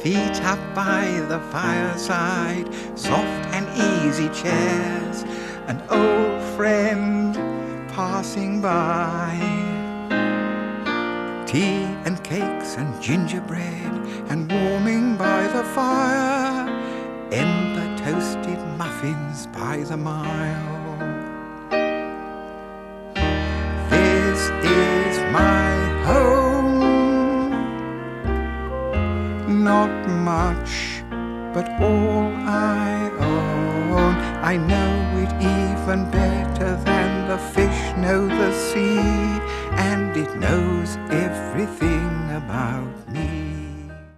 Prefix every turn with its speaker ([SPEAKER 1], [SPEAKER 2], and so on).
[SPEAKER 1] Feet up by the fireside, soft and easy chairs, an old friend passing by. Tea and cakes and gingerbread, and warming by the fire, ember-toasted muffins by the mile. This is my home, not much, but all I own. I know it even better than the fish know the sea, and it knows everything about me.